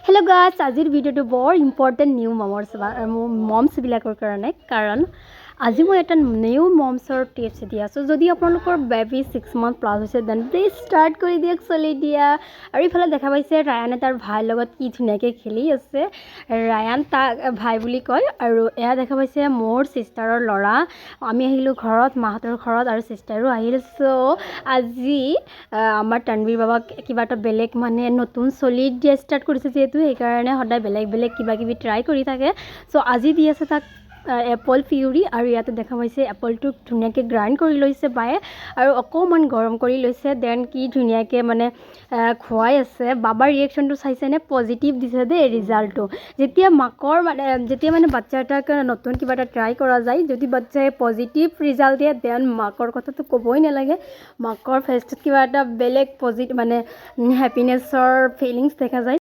Hello' guys, আজিৰ ভিডিঅ'টো বৰ ইম্পৰ্টেণ্ট নিউ মমছবিলাকৰ কাৰণে, কাৰণ আজি মই এটা নিউ মমছৰ টিপছ দি আছোঁ। যদি আপোনালোকৰ বেবী 6 মান্থ প্লাছ হৈছে দেন প্লিজ ষ্টাৰ্ট কৰি দিয়ক, চলি দিয়া। আৰু ইফালে দেখা পাইছে ৰায়ানে তাৰ ভাইৰ লগত কি ধুনীয়াকৈ খেলি আছে। ৰায়ান তাক ভাই বুলি কয়। আৰু এয়া দেখা পাইছে মোৰ ছিষ্টাৰৰ ল'ৰা। আমি আহিলোঁ ঘৰত, মাহঁতৰ ঘৰত, আৰু ছিষ্টাৰো আহিল। চ' আজি আমাৰ তানবীৰ বাবাক কিবা এটা বেলেগ নতুন চলিড দিয়া ষ্টাৰ্ট কৰিছে, যিহেতু সেইকাৰণে সদায় বেলেগ বেলেগ কিবা কিবি ট্ৰাই কৰি থাকে। চ' আজি দি আছে তাক এপল পিউৰি, আৰু ইয়াতে দেখা পাইছে এপলটো ধুনীয়াকৈ গ্ৰাইণ্ড কৰি লৈছে বায়ে, আৰু অকণমান গৰম কৰি লৈছে। দেন কি ধুনীয়াকৈ খুৱাই আছে। বাবাৰ ৰিয়েকশ্যনটো চাইছেনে? পজিটিভ দিছে দেই ৰিজাল্টটো। যেতিয়া বাচ্ছা এটাক নতুন কিবা এটা ট্ৰাই কৰা যায়, যদি বাচ্ছাই পজিটিভ ৰিজাল্ট দিয়ে দেন মাকৰ কথাটো ক'বই নালাগে। মাকৰ ফেচটোত কিবা এটা বেলেগ হেপিনেছৰ ফিলিংছ দেখা যায়।